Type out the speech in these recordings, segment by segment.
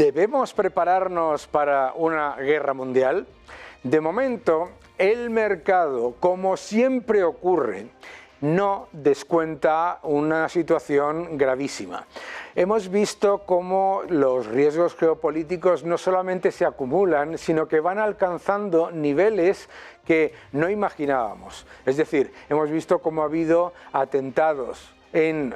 ¿Debemos prepararnos para una guerra mundial? De momento, el mercado, como siempre ocurre, no descuenta una situación gravísima. Hemos visto cómo los riesgos geopolíticos no solamente se acumulan, sino que van alcanzando niveles que no imaginábamos. Es decir, hemos visto cómo ha habido atentados en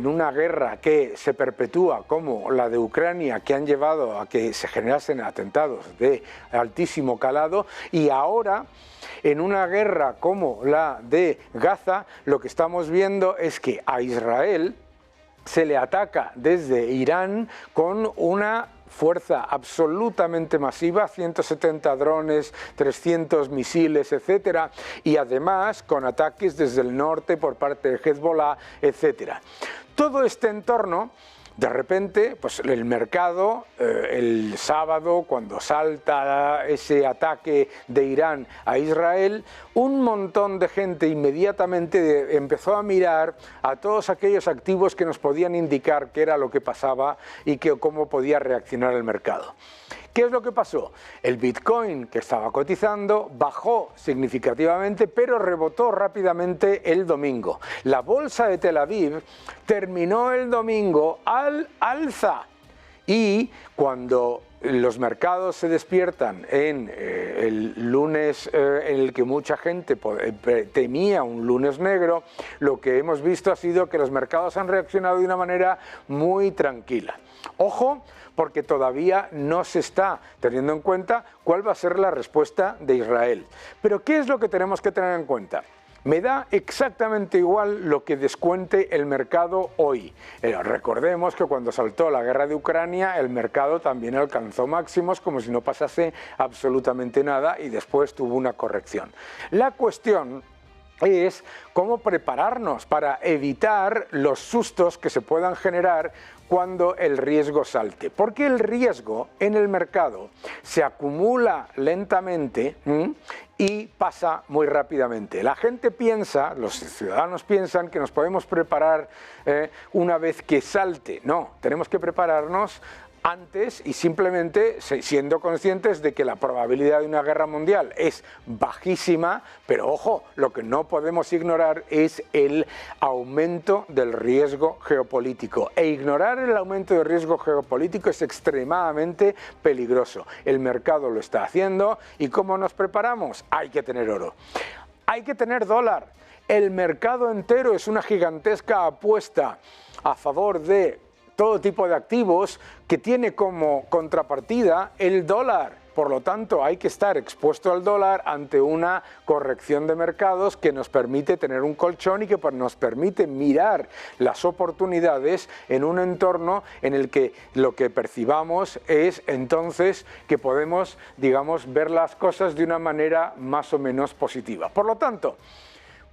una guerra que se perpetúa como la de Ucrania, que han llevado a que se generasen atentados de altísimo calado, y ahora en una guerra como la de Gaza lo que estamos viendo es que a Israel se le ataca desde Irán con una fuerza absolutamente masiva, 170 drones, 300 misiles, etcétera, y además con ataques desde el norte por parte de Hezbollah, etcétera. Todo este entorno, de repente, pues el mercado, el sábado, cuando salta ese ataque de Irán a Israel, un montón de gente inmediatamente empezó a mirar a todos aquellos activos que nos podían indicar qué era lo que pasaba y cómo podía reaccionar el mercado. ¿Qué es lo que pasó? El Bitcoin, que estaba cotizando, bajó significativamente, pero rebotó rápidamente el domingo. La bolsa de Tel Aviv terminó el domingo al alza. Y cuando los mercados se despiertan en el lunes en el que mucha gente temía un lunes negro, lo que hemos visto ha sido que los mercados han reaccionado de una manera muy tranquila. Ojo, porque todavía no se está teniendo en cuenta cuál va a ser la respuesta de Israel. Pero ¿qué es lo que tenemos que tener en cuenta? Me da exactamente igual lo que descuente el mercado hoy. Recordemos que cuando saltó la guerra de Ucrania, el mercado también alcanzó máximos como si no pasase absolutamente nada y después tuvo una corrección. La cuestión es cómo prepararnos para evitar los sustos que se puedan generar cuando el riesgo salte. Porque el riesgo en el mercado se acumula lentamente y pasa muy rápidamente. La gente piensa, los ciudadanos piensan que nos podemos preparar una vez que salte. No, tenemos que prepararnos antes y simplemente siendo conscientes de que la probabilidad de una guerra mundial es bajísima, pero ojo, lo que no podemos ignorar es el aumento del riesgo geopolítico. E ignorar el aumento del riesgo geopolítico es extremadamente peligroso. El mercado lo está haciendo y ¿cómo nos preparamos? Hay que tener oro, hay que tener dólar. El mercado entero es una gigantesca apuesta a favor de todo tipo de activos que tiene como contrapartida el dólar. Por lo tanto, hay que estar expuesto al dólar ante una corrección de mercados que nos permite tener un colchón y que nos permite mirar las oportunidades en un entorno en el que lo que percibamos es entonces que podemos, digamos, ver las cosas de una manera más o menos positiva. Por lo tanto,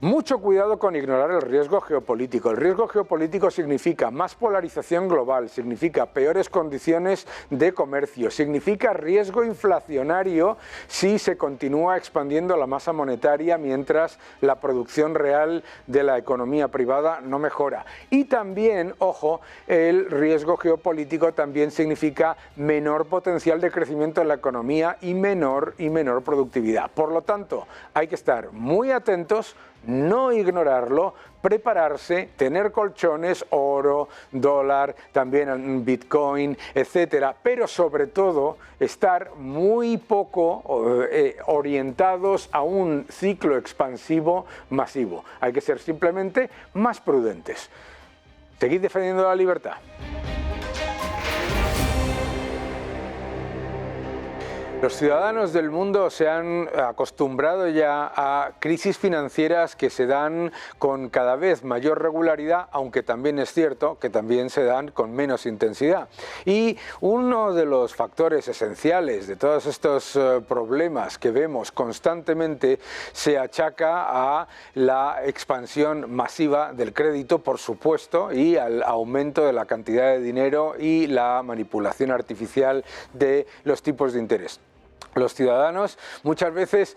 mucho cuidado con ignorar el riesgo geopolítico. El riesgo geopolítico significa más polarización global, significa peores condiciones de comercio, significa riesgo inflacionario si se continúa expandiendo la masa monetaria mientras la producción real de la economía privada no mejora. Y también, ojo, el riesgo geopolítico también significa menor potencial de crecimiento en la economía y menor productividad. Por lo tanto, hay que estar muy atentos, no ignorarlo, prepararse, tener colchones, oro, dólar, también Bitcoin, etcétera, pero sobre todo estar muy poco orientados a un ciclo expansivo masivo. Hay que ser simplemente más prudentes. Seguid defendiendo la libertad. Los ciudadanos del mundo se han acostumbrado ya a crisis financieras que se dan con cada vez mayor regularidad, aunque también es cierto que también se dan con menos intensidad. Y uno de los factores esenciales de todos estos problemas que vemos constantemente se achaca a la expansión masiva del crédito, por supuesto, y al aumento de la cantidad de dinero y la manipulación artificial de los tipos de interés. Los ciudadanos muchas veces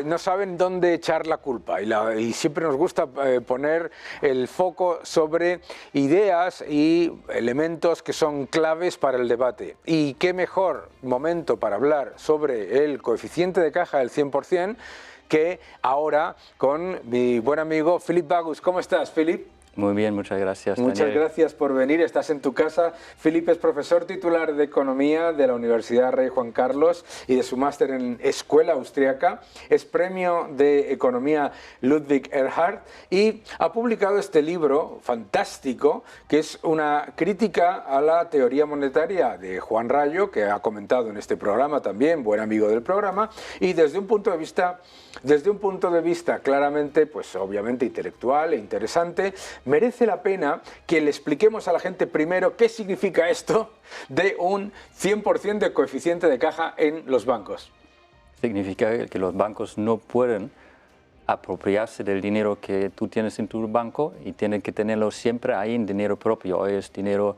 no saben dónde echar la culpa y siempre nos gusta poner el foco sobre ideas y elementos que son claves para el debate. Y qué mejor momento para hablar sobre el coeficiente de caja del 100% que ahora con mi buen amigo Philip Bagus. ¿Cómo estás, Philip? Muy bien, muchas gracias. Muchas gracias por venir, estás en tu casa. Philip es profesor titular de Economía de la Universidad Rey Juan Carlos y de su máster en Escuela Austriaca. Es premio de Economía Ludwig Erhard y ha publicado este libro fantástico que es una crítica a la teoría monetaria de Juan Rayo, que ha comentado en este programa también, buen amigo del programa, y desde un punto de vista claramente, pues obviamente intelectual e interesante. Merece la pena que le expliquemos a la gente primero qué significa esto de un 100% de coeficiente de caja en los bancos. Significa que los bancos no pueden apropiarse del dinero que tú tienes en tu banco y tienen que tenerlo siempre ahí en dinero propio, hoy es dinero,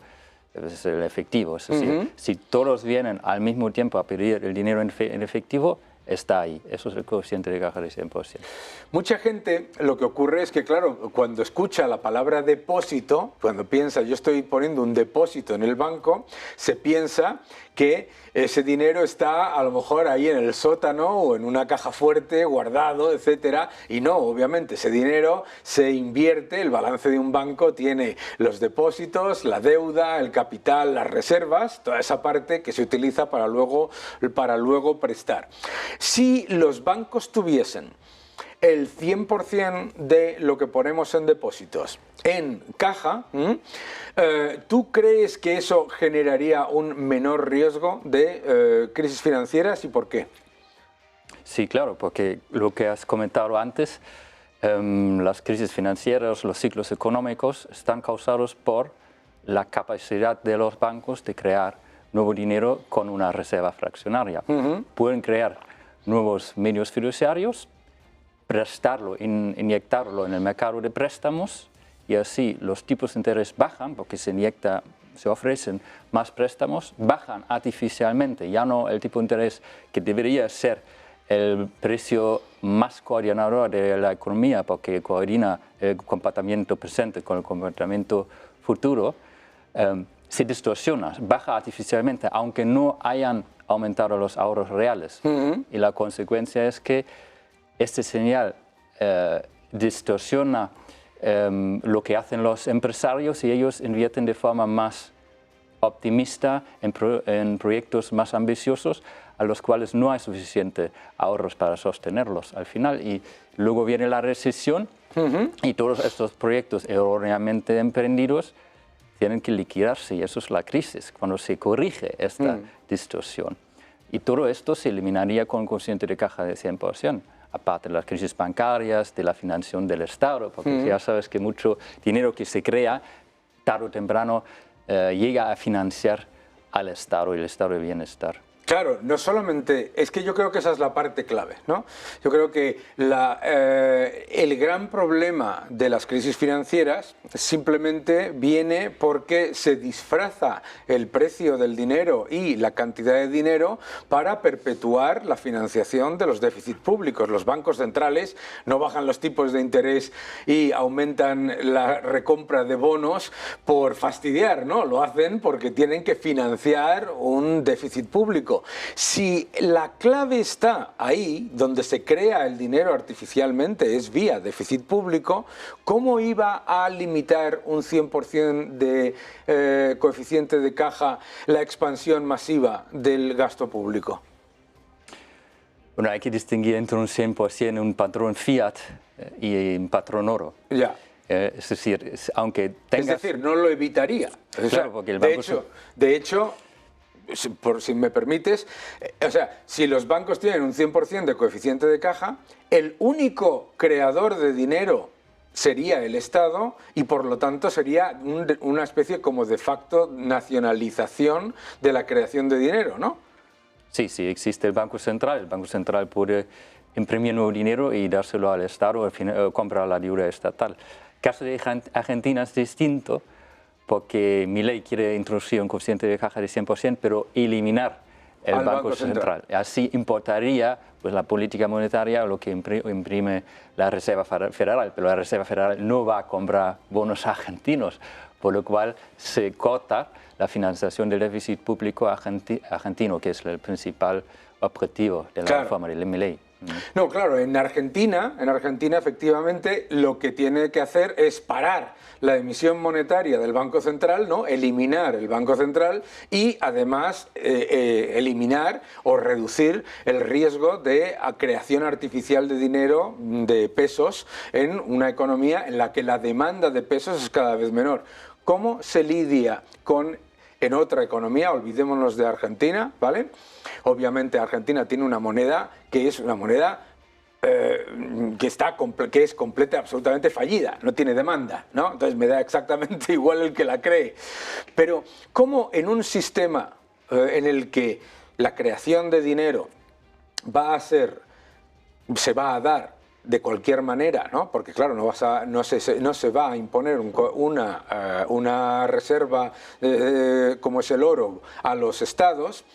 es el efectivo. Es decir, si todos vienen al mismo tiempo a pedir el dinero en efectivo, está ahí. Eso es el coeficiente de caja de 100%. Mucha gente, lo que ocurre es que, claro, cuando escucha la palabra depósito, cuando piensa yo estoy poniendo un depósito en el banco, se piensa que ese dinero está a lo mejor ahí en el sótano o en una caja fuerte, guardado, etcétera, y no, obviamente ese dinero se invierte, el balance de un banco tiene los depósitos, la deuda, el capital, las reservas, toda esa parte que se utiliza para luego prestar. Si los bancos tuviesen el 100% de lo que ponemos en depósitos en caja, ¿tú crees que eso generaría un menor riesgo de crisis financieras y por qué? Sí, claro, porque lo que has comentado antes, las crisis financieras, los ciclos económicos están causados por la capacidad de los bancos de crear nuevo dinero con una reserva fraccionaria. Pueden crear nuevos medios fiduciarios, prestarlo, inyectarlo en el mercado de préstamos y así los tipos de interés bajan porque se ofrecen más préstamos, bajan artificialmente, ya no el tipo de interés que debería ser el precio más coordinador de la economía porque coordina el comportamiento presente con el comportamiento futuro, se distorsiona, baja artificialmente, aunque no hayan aumentado los ahorros reales. Y la consecuencia es que este señal distorsiona lo que hacen los empresarios y ellos invierten de forma más optimista en proyectos más ambiciosos a los cuales no hay suficiente ahorros para sostenerlos al final. Y luego viene la recesión y todos estos proyectos erróneamente emprendidos tienen que liquidarse y eso es la crisis, cuando se corrige esta distorsión. Y todo esto se eliminaría con un coeficiente de caja de 100%. Aparte de las crisis bancarias, de la financiación del Estado, porque ya sabes que mucho dinero que se crea, tarde o temprano, llega a financiar al Estado y el estado de bienestar. Claro, no solamente, es que yo creo que esa es la parte clave, ¿no? Yo creo que el gran problema de las crisis financieras simplemente viene porque se disfraza el precio del dinero y la cantidad de dinero para perpetuar la financiación de los déficits públicos. Los bancos centrales no bajan los tipos de interés y aumentan la recompra de bonos por fastidiar, ¿no? Lo hacen porque tienen que financiar un déficit público. Si la clave está ahí, donde se crea el dinero artificialmente, es vía déficit público, ¿cómo iba a limitar un 100% de coeficiente de caja la expansión masiva del gasto público? Bueno, hay que distinguir entre un 100%, un patrón fiat y un patrón oro. Ya. Es decir, aunque tengas... Es decir, no lo evitaría. Claro, o sea, porque el banco de hecho, si me permites, o sea, si los bancos tienen un 100% de coeficiente de caja, el único creador de dinero sería el Estado y por lo tanto sería una especie como de facto nacionalización de la creación de dinero, ¿no? Sí, sí, existe el Banco Central puede imprimir nuevo dinero y dárselo al Estado o comprar la deuda estatal. El caso de Argentina es distinto porque Milei quiere introducir un coeficiente de caja de 100%, pero eliminar el Banco Central. Así importaría pues, la política monetaria, lo que imprime la Reserva Federal, pero la Reserva Federal no va a comprar bonos argentinos, por lo cual se corta la financiación del déficit público argentino, que es el principal objetivo de la reforma del Milei. No, claro, en Argentina efectivamente lo que tiene que hacer es parar la emisión monetaria del Banco Central, ¿no? Eliminar el Banco Central y además eliminar o reducir el riesgo de creación artificial de dinero, de pesos, en una economía en la que la demanda de pesos es cada vez menor. ¿Cómo se lidia en otra economía? Olvidémonos de Argentina, ¿vale? Obviamente Argentina tiene una moneda que es una moneda que es completa, absolutamente fallida, no tiene demanda, ¿no? Entonces me da exactamente igual el que la cree. Pero ¿cómo en un sistema en el que la creación de dinero se va a dar de cualquier manera, ¿no? Porque claro, no se va a imponer una reserva como es el oro a los estados,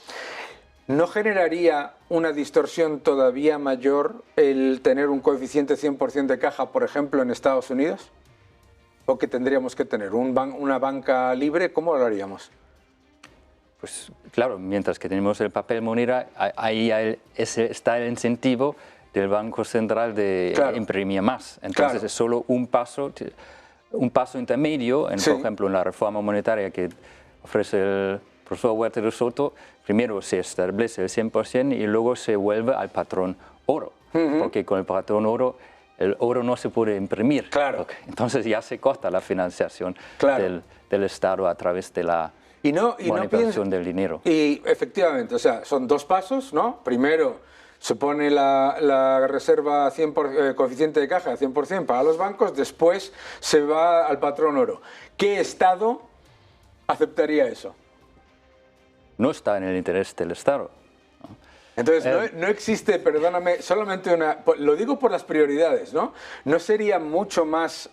¿no generaría una distorsión todavía mayor el tener un coeficiente 100% de caja, por ejemplo, en Estados Unidos? ¿O que tendríamos que tener una banca libre? ¿Cómo lo haríamos? Pues claro, mientras que tenemos el papel moneda, ahí está el incentivo del Banco Central de imprimir más. Entonces es solo un paso intermedio, por ejemplo, en la reforma monetaria que ofrece el profesor Huerta de Soto. Primero se establece el 100% y luego se vuelve al patrón oro, porque con el patrón oro el oro no se puede imprimir. Entonces ya se corta la financiación del Estado a través de la manipulación del dinero. Y efectivamente, o sea, son dos pasos, ¿no? Primero se pone la reserva coeficiente de caja 100% para los bancos, después se va al patrón oro. ¿Qué Estado aceptaría eso? No está en el interés del Estado. Entonces, no existe, perdóname, solamente lo digo por las prioridades, ¿no? ¿No sería mucho más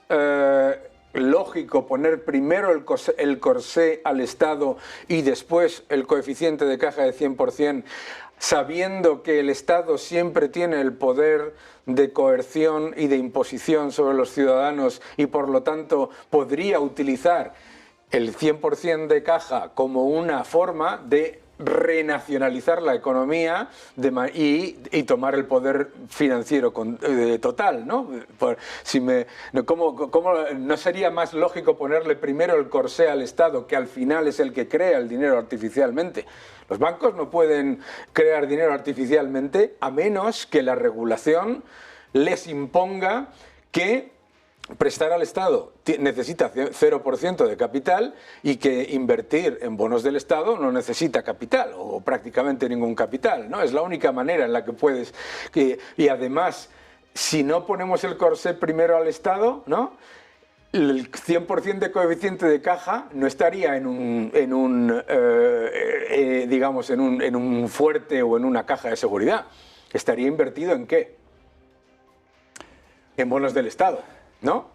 lógico poner primero el corsé al Estado y después el coeficiente de caja de 100%, sabiendo que el Estado siempre tiene el poder de coerción y de imposición sobre los ciudadanos y por lo tanto podría utilizar el 100% de caja como una forma de renacionalizar la economía y tomar el poder financiero total, ¿no? ¿No sería más lógico ponerle primero el corsé al Estado, que al final es el que crea el dinero artificialmente? Los bancos no pueden crear dinero artificialmente a menos que la regulación les imponga que prestar al Estado necesita 0% de capital y que invertir en bonos del Estado no necesita capital o prácticamente ningún capital, ¿no? Es la única manera en la que puedes... Y además, si no ponemos el corsé primero al Estado, ¿no?, el 100% de coeficiente de caja no estaría en un fuerte o en una caja de seguridad. ¿Estaría invertido en qué? En bonos del Estado, ¿no?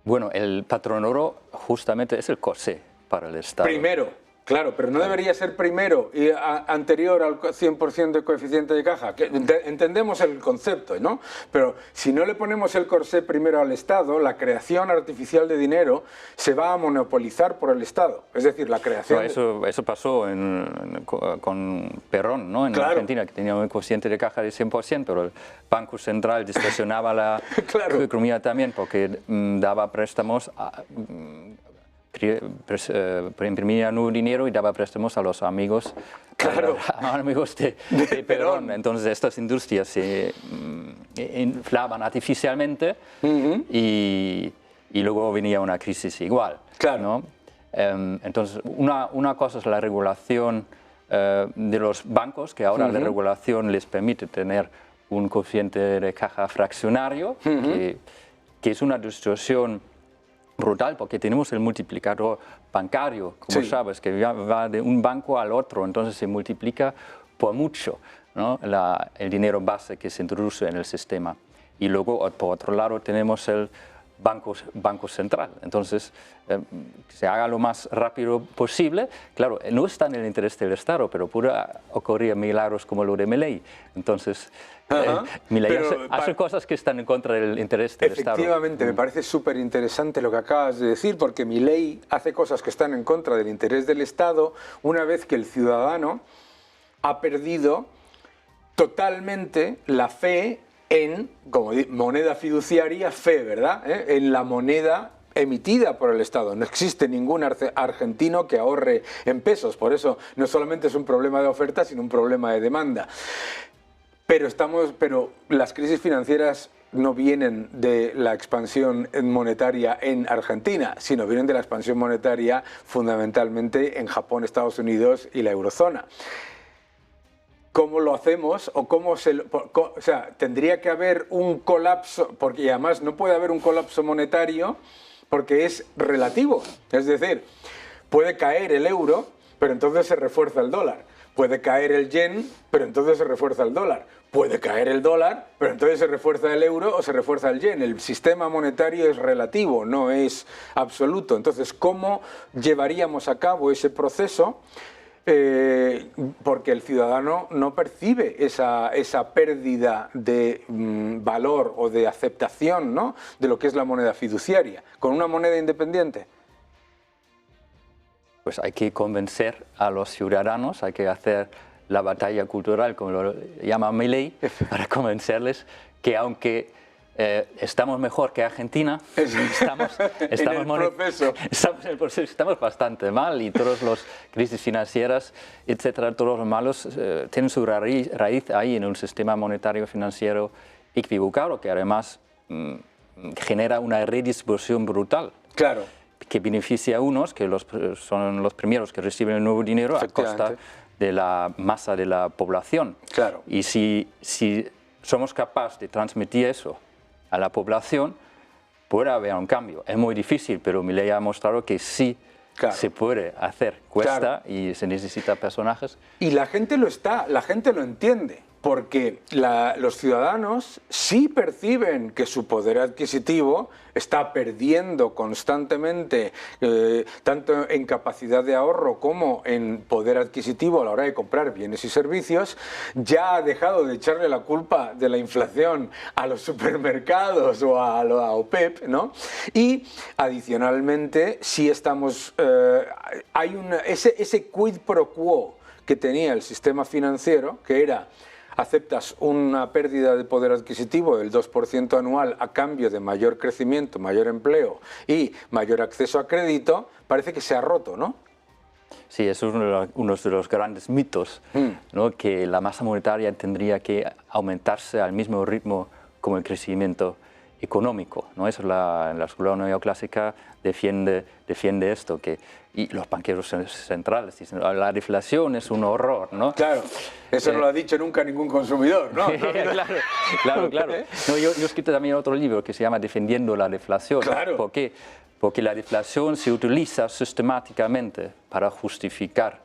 Bueno, el patrón oro justamente es el corsé para el Estado. Primero, claro, pero no debería ser primero y anterior al 100% de coeficiente de caja. Entendemos el concepto, ¿no? Pero si no le ponemos el corsé primero al Estado, la creación artificial de dinero se va a monopolizar por el Estado. Es decir, la creación... No, eso pasó con Perón, ¿no? En Argentina, que tenía un coeficiente de caja de 100%, pero el Banco Central distorsionaba la economía también porque daba préstamos imprimía nuevo dinero y daba préstamos a los amigos, de Perón. Entonces estas industrias se inflaban artificialmente y luego venía una crisis igual, ¿no? Entonces una cosa es la regulación de los bancos, que ahora la regulación les permite tener un coeficiente de caja fraccionario, que es una distorsión brutal, porque tenemos el multiplicador bancario, como sabes, que va de un banco al otro, entonces se multiplica por mucho, ¿no?, el dinero base que se introduce en el sistema. Y luego, por otro lado, tenemos el Banco Central. Entonces, se haga lo más rápido posible. Claro, no está en el interés del Estado, pero puede ocurrir milagros como lo de Milei. Entonces, Milei hace cosas que están en contra del interés del Estado. Efectivamente, me parece súper interesante lo que acabas de decir, porque Milei hace cosas que están en contra del interés del Estado una vez que el ciudadano ha perdido totalmente la fe en, como moneda fiduciaria, fe, ¿verdad? En la moneda emitida por el Estado. No existe ningún argentino que ahorre en pesos, por eso no solamente es un problema de oferta, sino un problema de demanda. Pero las crisis financieras no vienen de la expansión monetaria en Argentina, sino vienen de la expansión monetaria fundamentalmente en Japón, Estados Unidos y la eurozona. ¿Cómo lo hacemos? O sea, tendría que haber un colapso, porque además no puede haber un colapso monetario porque es relativo. Es decir, puede caer el euro, pero entonces se refuerza el dólar. Puede caer el yen, pero entonces se refuerza el dólar. Puede caer el dólar, pero entonces se refuerza el euro o se refuerza el yen. El sistema monetario es relativo, no es absoluto. Entonces, ¿cómo llevaríamos a cabo ese proceso? Porque el ciudadano no percibe esa pérdida de valor o de aceptación, ¿no?, de lo que es la moneda fiduciaria. ¿Con una moneda independiente? Pues hay que convencer a los ciudadanos, hay que hacer la batalla cultural, como lo llama Milei, para convencerles que aunque estamos mejor que Argentina, estamos en el proceso, estamos bastante mal y todas las crisis financieras, etcétera, todos los malos tienen su raíz ahí en un sistema monetario financiero equivocado que además genera una redistribución brutal. Claro. Que beneficia a unos, que son los primeros que reciben el nuevo dinero a costa de la masa de la población. Claro. Y si somos capaces de transmitir eso a la población, puede haber un cambio. Es muy difícil, pero Milei ha mostrado que sí se puede hacer. Cuesta y se necesitan personajes. Y la gente la gente lo entiende. Porque los ciudadanos sí perciben que su poder adquisitivo está perdiendo constantemente, tanto en capacidad de ahorro como en poder adquisitivo a la hora de comprar bienes y servicios. Ya ha dejado de echarle la culpa de la inflación a los supermercados o a OPEP, ¿no? Y adicionalmente sí estamos, hay ese quid pro quo que tenía el sistema financiero, que era: aceptas una pérdida de poder adquisitivo del 2% anual a cambio de mayor crecimiento, mayor empleo y mayor acceso a crédito, parece que se ha roto, ¿no? Sí, es uno de los grandes mitos, ¿no?, que la masa monetaria tendría que aumentarse al mismo ritmo como el crecimiento económico, ¿no? Eso la escuela neoclásica defiende esto, y los banqueros centrales dicen la deflación es un horror, ¿no? Claro, eso no lo ha dicho nunca ningún consumidor, ¿no? Claro. No, yo he escrito también otro libro que se llama Defendiendo la deflación. Claro. ¿Por qué? Porque la deflación se utiliza sistemáticamente para justificar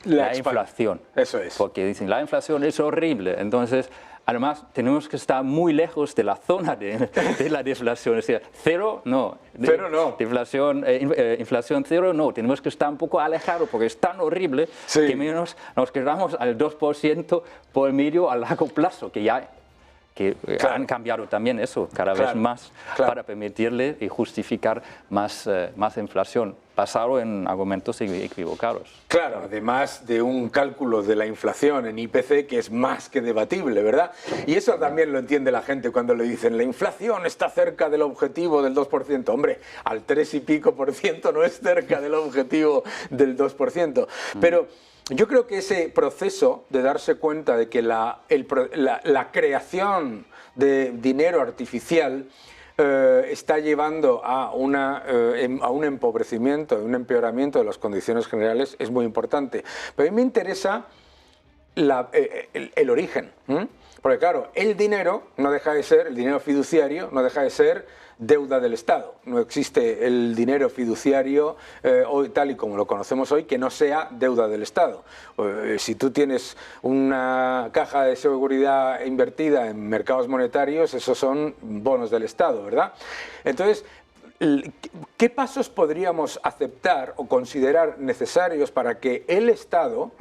la inflación. Eso es. Porque dicen la inflación es horrible, entonces además tenemos que estar muy lejos de la zona de la deflación, es decir, cero no. Deflación, inflación cero no, tenemos que estar un poco alejados porque es tan horrible que menos nos quedamos al 2% por medio a largo plazo, que han cambiado también eso cada vez más para permitirle y justificar más inflación, basado en argumentos equivocados. Claro, además de un cálculo de la inflación en IPC que es más que debatible, ¿verdad? Y eso también lo entiende la gente cuando le dicen la inflación está cerca del objetivo del 2%. Hombre, al 3 y pico por ciento no es cerca del objetivo del 2%. Pero yo creo que ese proceso de darse cuenta de que la creación de dinero artificial está llevando a un empobrecimiento, un empeoramiento de las condiciones generales es muy importante. Pero a mí me interesa el origen, porque claro, el dinero fiduciario no deja de ser deuda del Estado. No existe el dinero fiduciario hoy, tal y como lo conocemos hoy, que no sea deuda del Estado. Si tú tienes una caja de seguridad invertida en mercados monetarios, esos son bonos del Estado, ¿verdad? Entonces, ¿qué pasos podríamos aceptar o considerar necesarios para que el Estado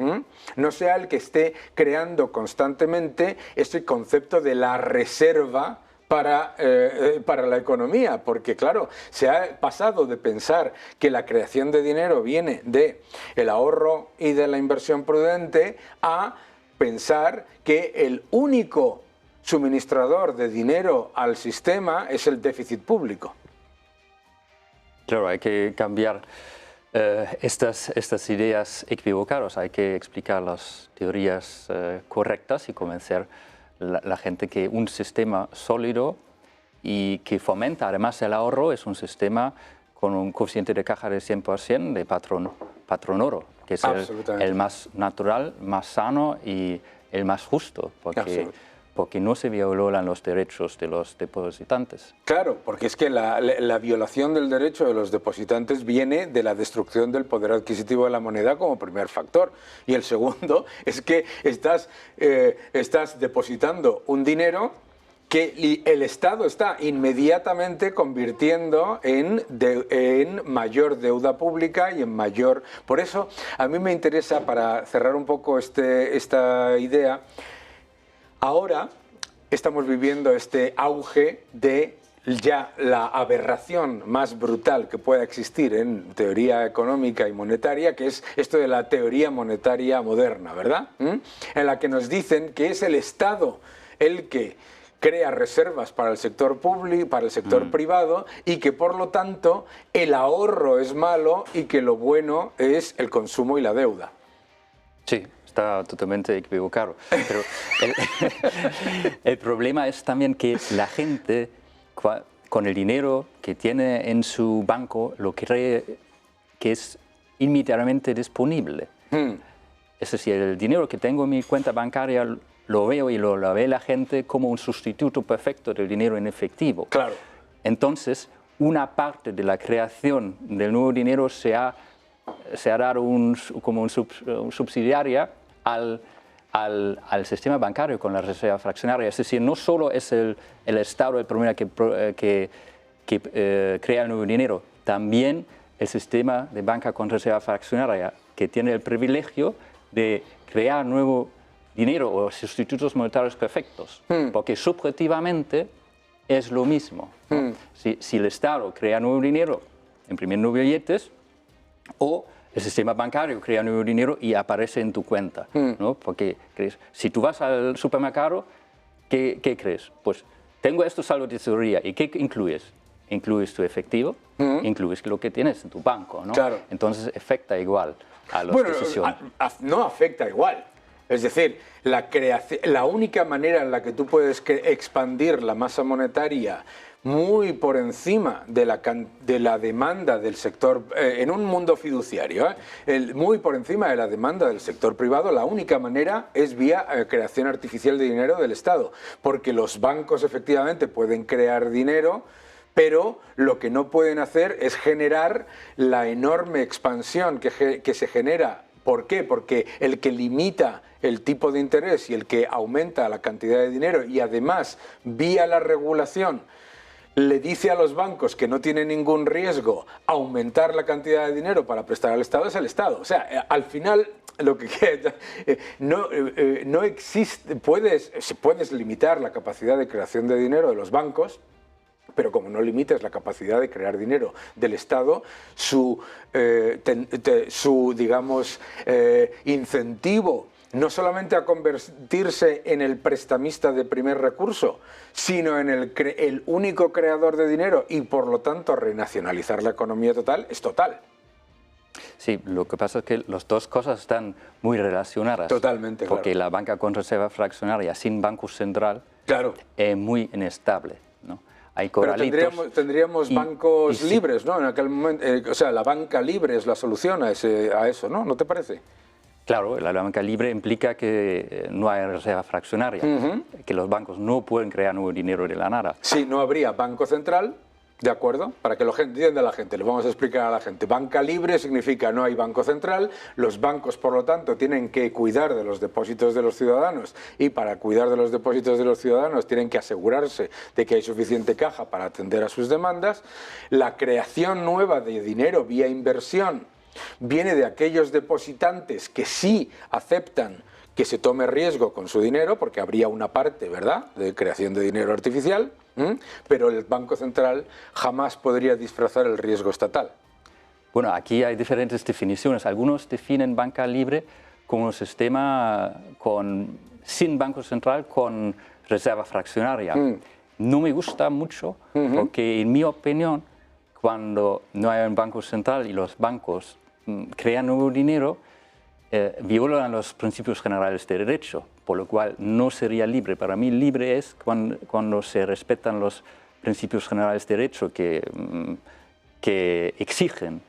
no sea el que esté creando constantemente ese concepto de la reserva para la economía? Porque claro, se ha pasado de pensar que la creación de dinero viene del ahorro y de la inversión prudente a pensar que el único suministrador de dinero al sistema es el déficit público. Claro, hay que cambiar estas ideas equivocadas, hay que explicar las teorías correctas y convencer la gente que un sistema sólido y que fomenta además el ahorro es un sistema con un coeficiente de caja de 100% de patrón oro, que es el más natural, más sano y el más justo, porque no se violan los derechos de los depositantes. Claro, porque es que la violación del derecho de los depositantes viene de la destrucción del poder adquisitivo de la moneda como primer factor. Y el segundo es que estás depositando un dinero que el Estado está inmediatamente convirtiendo en mayor deuda pública y en mayor... Por eso a mí me interesa, para cerrar un poco esta idea, ahora estamos viviendo este auge de ya la aberración más brutal que pueda existir en teoría económica y monetaria, que es esto de la teoría monetaria moderna, ¿verdad? En la que nos dicen que es el Estado el que crea reservas para el sector público, para el sector privado, y que por lo tanto el ahorro es malo y que lo bueno es el consumo y la deuda. Sí. Está totalmente equivocado. Pero el problema es también que la gente, con el dinero que tiene en su banco, lo cree que es inmediatamente disponible. Es decir, el dinero que tengo en mi cuenta bancaria lo veo y lo ve la gente como un sustituto perfecto del dinero en efectivo. Claro. Entonces, una parte de la creación del nuevo dinero se ha dado como un subsidiaria al sistema bancario con la reserva fraccionaria. Es decir, no solo es el Estado el problema que crea el nuevo dinero, también el sistema de banca con reserva fraccionaria, que tiene el privilegio de crear nuevo dinero o sustitutos monetarios perfectos, porque subjetivamente es lo mismo, ¿no? Si el Estado crea nuevo dinero, imprimiendo billetes, o el sistema bancario crea nuevo dinero y aparece en tu cuenta, ¿no? Porque si tú vas al supermercado, ¿qué crees? Pues tengo estos saldos de tesorería. ¿Y qué incluyes? Incluyes tu efectivo, incluyes lo que tienes en tu banco, ¿no? Claro. Entonces afecta igual a las decisiones. No afecta igual. Es decir, la única manera en la que tú puedes expandir la masa monetaria muy por encima de la demanda del sector, en un mundo fiduciario, muy por encima de la demanda del sector privado, la única manera es vía creación artificial de dinero del Estado, porque los bancos efectivamente pueden crear dinero, pero lo que no pueden hacer es generar la enorme expansión que se genera. ¿Por qué? Porque el que limita el tipo de interés y el que aumenta la cantidad de dinero y además vía la regulación le dice a los bancos que no tienen ningún riesgo aumentar la cantidad de dinero para prestar al Estado es el Estado. O sea, al final lo que no existe, puedes limitar la capacidad de creación de dinero de los bancos, pero como no limites la capacidad de crear dinero del Estado, su digamos, incentivo no solamente a convertirse en el prestamista de primer recurso, sino en el único creador de dinero y por lo tanto renacionalizar la economía total, es total. Sí, lo que pasa es que las dos cosas están muy relacionadas. Totalmente, porque claro. la banca con reserva fraccionaria sin banco central es muy inestable, ¿no? Hay corralitos. Pero tendríamos bancos libres, ¿no? En aquel momento, o sea, la banca libre es la solución a eso, ¿no? ¿No te parece? Claro, la banca libre implica que no hay reserva fraccionaria, que los bancos no pueden crear nuevo dinero de la nada. Sí, no habría banco central ¿De acuerdo? Para que lo entienda la gente, le vamos a explicar a la gente. Banca libre significa no hay banco central, los bancos, por lo tanto, tienen que cuidar de los depósitos de los ciudadanos y para cuidar de los depósitos de los ciudadanos tienen que asegurarse de que hay suficiente caja para atender a sus demandas. La creación nueva de dinero vía inversión viene de aquellos depositantes que sí aceptan que se tome riesgo con su dinero, porque habría una parte, ¿verdad?, de creación de dinero artificial, pero el Banco Central jamás podría disfrazar el riesgo estatal. Bueno, aquí hay diferentes definiciones. Algunos definen banca libre como un sistema sin Banco Central con reserva fraccionaria. No me gusta mucho porque, en mi opinión, cuando no hay un Banco Central y los bancos crean nuevo dinero, violan los principios generales de derecho, por lo cual no sería libre. Para mí libre es cuando se respetan los principios generales de derecho que exigen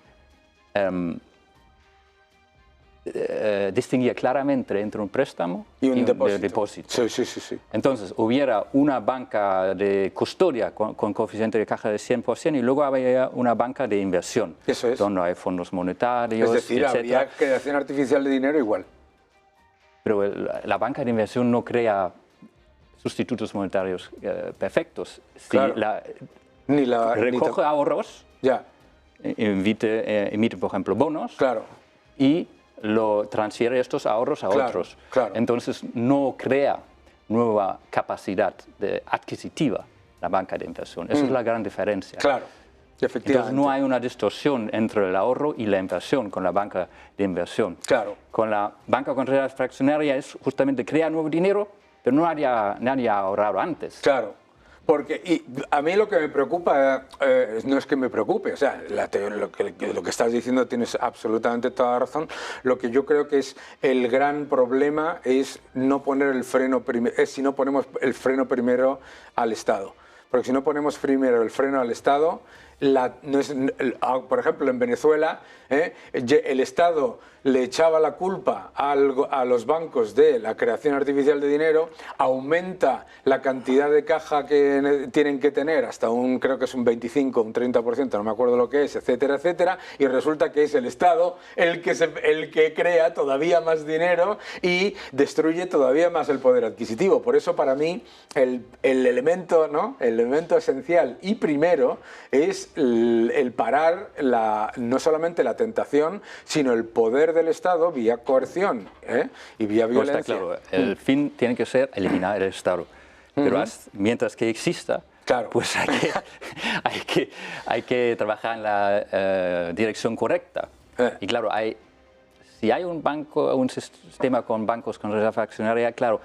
distinguir claramente entre un préstamo y un depósito. Sí. Entonces, hubiera una banca de custodia con coeficiente de caja de 100% y luego habría una banca de inversión, eso es, donde hay fondos monetarios, es decir, etcétera. Habría creación artificial de dinero igual. Pero la banca de inversión no crea sustitutos monetarios perfectos. Claro. Recoge ahorros, ya. emite, por ejemplo, bonos, claro, y lo transfiere estos ahorros a otros. Claro. Entonces no crea nueva capacidad adquisitiva la banca de inversión. Esa es la gran diferencia. Claro, efectivamente. Entonces no hay una distorsión entre el ahorro y la inversión con la banca de inversión. Claro. Con la banca con reserva fraccionaria es justamente crear nuevo dinero, pero nadie ha ahorrado antes. Claro. Porque a mí lo que me preocupa no es que me preocupe, o sea, lo que estás diciendo tienes absolutamente toda la razón. Lo que yo creo que es el gran problema es no poner el freno si no ponemos el freno primero al Estado. Porque si no ponemos primero el freno al Estado, por ejemplo, en Venezuela, el Estado le echaba la culpa a los bancos de la creación artificial de dinero, aumenta la cantidad de caja que tienen que tener hasta creo que es un 25, un 30%, no me acuerdo lo que es, etcétera, etcétera, y resulta que es el Estado el que crea todavía más dinero y destruye todavía más el poder adquisitivo. Por eso, para mí, el elemento, ¿no?, el elemento esencial y primero es el parar no solamente la tentación, sino el poder del Estado vía coerción y vía violencia. Está claro, el fin tiene que ser eliminar el Estado, pero mientras que exista, claro, pues hay que trabajar en la dirección correcta. Y claro, si hay un sistema con bancos con reserva fraccionaria, claro,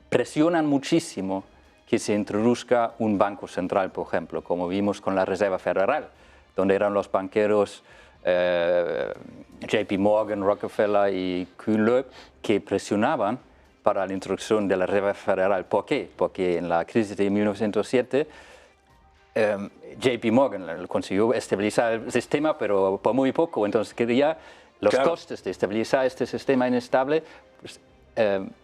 presionan muchísimo que se introduzca un banco central, por ejemplo, como vimos con la Reserva Federal, donde eran los banqueros JP Morgan, Rockefeller y Kuhn-Loeb que presionaban para la introducción de la Reserva Federal. ¿Por qué? Porque en la crisis de 1907 JP Morgan consiguió estabilizar el sistema, pero por muy poco. Entonces quería los costes de estabilizar este sistema inestable, pues,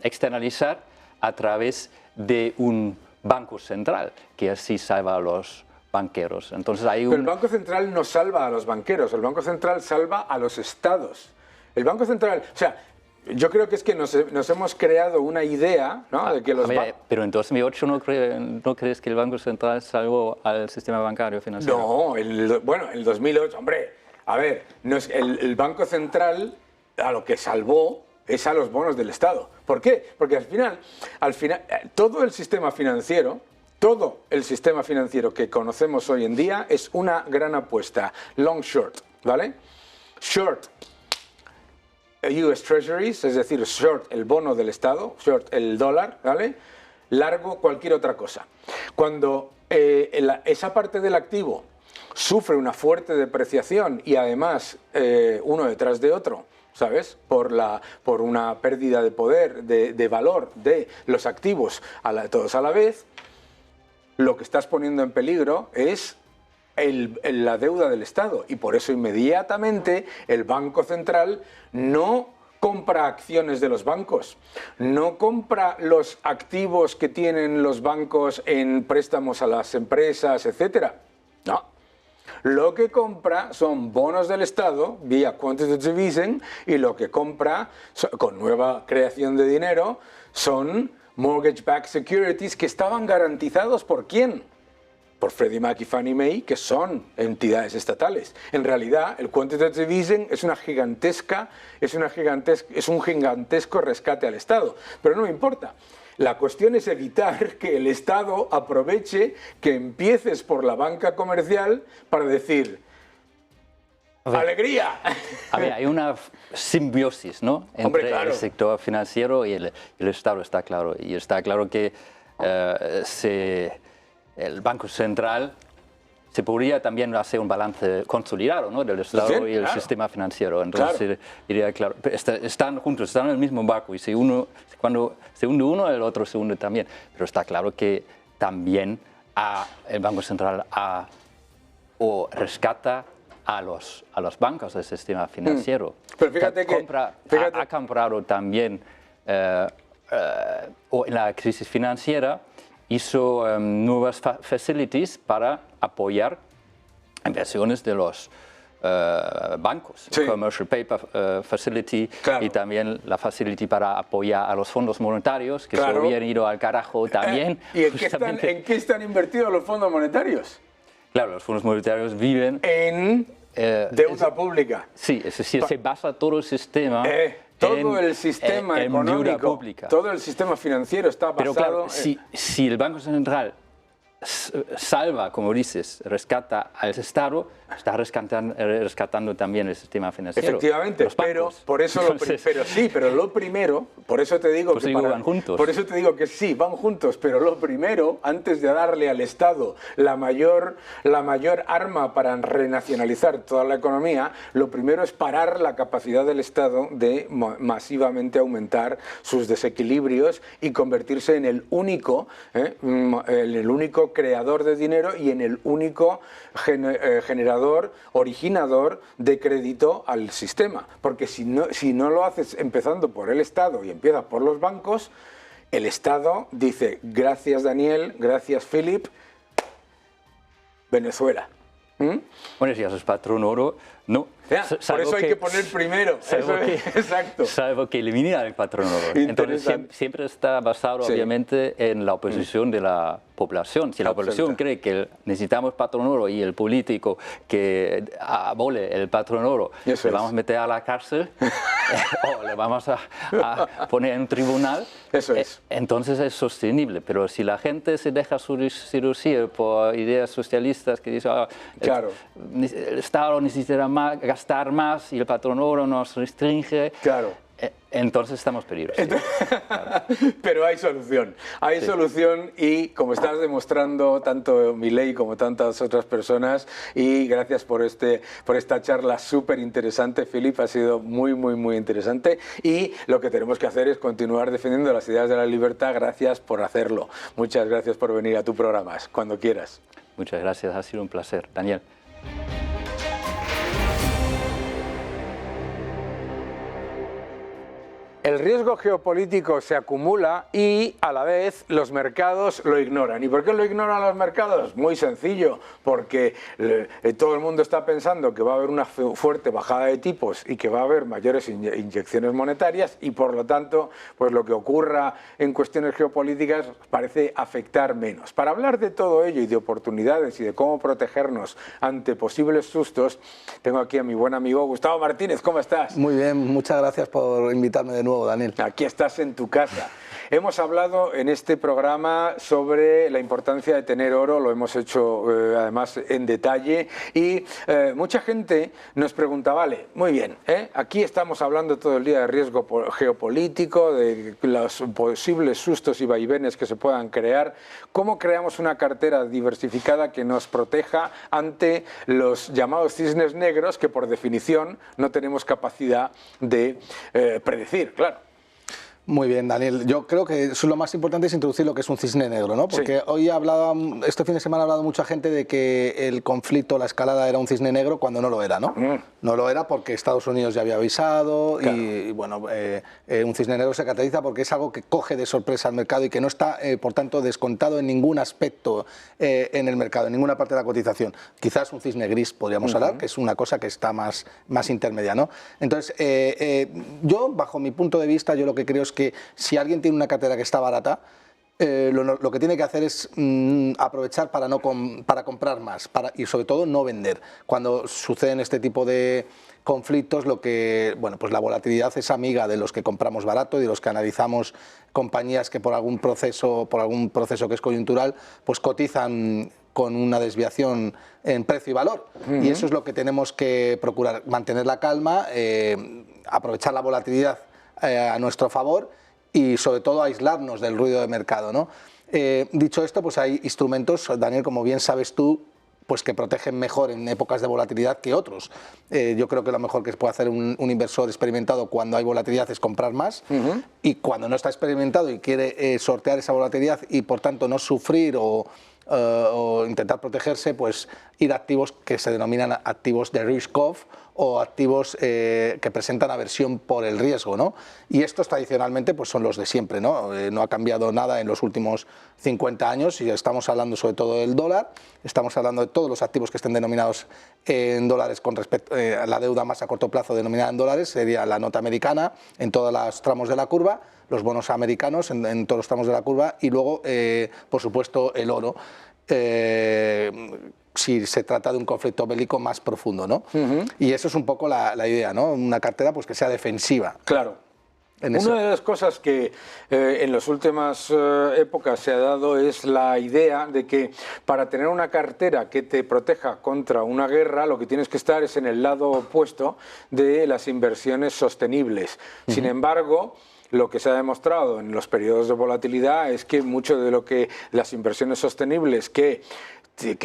externalizar a través de un banco central, que así salva a los banqueros. Entonces hay Pero el Banco Central no salva a los banqueros, el Banco Central salva a los estados. El Banco Central, o sea, yo creo que es que nos hemos creado una idea, ¿no?, de que los Pero en 2008 ¿no crees que el Banco Central salvó al sistema bancario financiero? No, bueno, en el 2008, hombre, a ver, no es, el Banco Central a lo que salvó es a los bonos del Estado. ¿Por qué? Porque al final todo el sistema financiero que conocemos hoy en día es una gran apuesta, long short, ¿vale? Short US Treasuries, es decir, short el bono del Estado, short el dólar, ¿vale? Largo cualquier otra cosa. Cuando esa parte del activo sufre una fuerte depreciación y además uno detrás de otro, ¿sabes?, por una pérdida de poder, de valor de los activos todos a la vez, lo que estás poniendo en peligro es la deuda del Estado. Y por eso inmediatamente el Banco Central no compra acciones de los bancos, no compra los activos que tienen los bancos en préstamos a las empresas, etc. No, Lo que compra son bonos del Estado vía quantitative easing y lo que compra con nueva creación de dinero son mortgage-backed securities que estaban garantizados ¿por quién? Por Freddie Mac y Fannie Mae, que son entidades estatales. En realidad, el quantitative easing es un gigantesco rescate al Estado, pero no me importa. La cuestión es evitar que el Estado aproveche que empieces por la banca comercial para decir ¡alegría! A ver, hay una simbiosis, ¿no? Entre Hombre, claro, el sector financiero y el Estado, está claro. Y está claro que el Banco Central se podría también hacer un balance consolidado, ¿no? Del Estado sí, y el sistema financiero. Entonces, diría, claro, están juntos, están en el mismo barco y cuando se hunde uno, el otro se hunde también. Pero está claro que también el Banco Central rescata a los bancos del sistema financiero. Pero fíjate Ha comprado también, en la crisis financiera, hizo nuevas facilities para apoyar inversiones de los bancos, sí. Commercial Paper Facility, claro. Y también la facility para apoyar a los fondos monetarios, que claro. se habían ido al carajo también. ¿Y en qué están invertidos los fondos monetarios? Claro, los fondos monetarios viven en deuda pública. Sí, es decir, se basa todo el sistema todo el sistema económico, todo el sistema financiero está basado... Pero claro, si el Banco Central salva, como dices, rescata al Estado, está rescatando también el sistema financiero. Efectivamente, pero por eso lo primero, por eso te digo que van juntos. Por eso te digo que sí, van juntos, pero lo primero, antes de darle al Estado la mayor arma para renacionalizar toda la economía, lo primero es parar la capacidad del Estado de masivamente aumentar sus desequilibrios y convertirse en el único creador de dinero y en el único originador de crédito al sistema. Porque si no lo haces empezando por el Estado y empiezas por los bancos, el Estado dice, gracias Daniel, gracias Philip, Venezuela. Bueno, si haces patrón oro, no. Por eso hay que poner primero. Exacto. Salvo que eliminar el patrón oro. Entonces siempre está basado, obviamente, en la oposición de la población. Si la población cree que necesitamos patrón oro y el político que abole el patrón oro le vamos a meter a la cárcel o le vamos a poner en un tribunal, entonces es sostenible. Pero si la gente se deja seducir por ideas socialistas que dicen el Estado necesitará gastar más y el patrón oro nos restringe, entonces estamos peligrosos. Pero hay solución, solución y como estás demostrando tanto Milei como tantas otras personas, y gracias por esta charla súper interesante, Philip, ha sido muy interesante, y lo que tenemos que hacer es continuar defendiendo las ideas de la libertad. Gracias por hacerlo, muchas gracias por venir a tu programa, cuando quieras. Muchas gracias, ha sido un placer, Daniel. El riesgo geopolítico se acumula y a la vez los mercados lo ignoran. ¿Y por qué lo ignoran los mercados? Muy sencillo, porque todo el mundo está pensando que va a haber una fuerte bajada de tipos y que va a haber mayores inyecciones monetarias y por lo tanto pues lo que ocurra en cuestiones geopolíticas parece afectar menos. Para hablar de todo ello y de oportunidades y de cómo protegernos ante posibles sustos, tengo aquí a mi buen amigo Gustavo Martínez. ¿Cómo estás? Muy bien, muchas gracias por invitarme de nuevo, Daniel. Aquí estás en tu casa. Hemos hablado en este programa sobre la importancia de tener oro, lo hemos hecho además en detalle, y mucha gente nos pregunta, vale, muy bien, aquí estamos hablando todo el día de riesgo geopolítico, de los posibles sustos y vaivenes que se puedan crear. ¿Cómo creamos una cartera diversificada que nos proteja ante los llamados cisnes negros que por definición no tenemos capacidad de predecir, claro? Muy bien, Daniel. Yo creo que eso, lo más importante es introducir lo que es un cisne negro, ¿no? Porque hoy este fin de semana ha hablado mucha gente de que el conflicto, la escalada era un cisne negro cuando no lo era, ¿no? No lo era porque Estados Unidos ya había avisado y bueno, un cisne negro se caracteriza porque es algo que coge de sorpresa al mercado y que no está, por tanto, descontado en ningún aspecto en el mercado, en ninguna parte de la cotización. Quizás un cisne gris podríamos hablar, que es una cosa que está más intermedia, ¿no? Entonces, yo, bajo mi punto de vista, yo lo que creo es que si alguien tiene una cartera que está barata, lo que tiene que hacer es aprovechar para comprar más y sobre todo no vender. Cuando suceden este tipo de conflictos, pues la volatilidad es amiga de los que compramos barato y de los que analizamos compañías que por algún proceso que es coyuntural, pues cotizan con una desviación en precio y valor. Y eso es lo que tenemos que procurar, mantener la calma, aprovechar la volatilidad a nuestro favor y sobre todo aislarnos del ruido de mercado, ¿no? Dicho esto, pues hay instrumentos, Daniel, como bien sabes tú, pues que protegen mejor en épocas de volatilidad que otros. Yo creo que lo mejor que puede hacer un inversor experimentado cuando hay volatilidad es comprar más, y cuando no está experimentado y quiere sortear esa volatilidad y por tanto no sufrir o intentar protegerse, pues ir a activos que se denominan activos de risk off o activos que presentan aversión por el riesgo, ¿no? Y estos tradicionalmente pues son los de siempre, ¿no? No ha cambiado nada en los últimos 50 años y estamos hablando sobre todo del dólar, estamos hablando de todos los activos que estén denominados en dólares con respecto a la deuda más a corto plazo denominada en dólares, sería la nota americana en todos los tramos de la curva, los bonos americanos en todos los tramos de la curva y luego, por supuesto, el oro. Si se trata de un conflicto bélico más profundo, ¿no? Y eso es un poco la idea, ¿no? Una cartera pues que sea defensiva. Claro. Una de las cosas que en las últimas épocas se ha dado es la idea de que para tener una cartera que te proteja contra una guerra, lo que tienes que estar es en el lado opuesto de las inversiones sostenibles. Sin embargo, lo que se ha demostrado en los periodos de volatilidad es que mucho de lo que las inversiones sostenibles que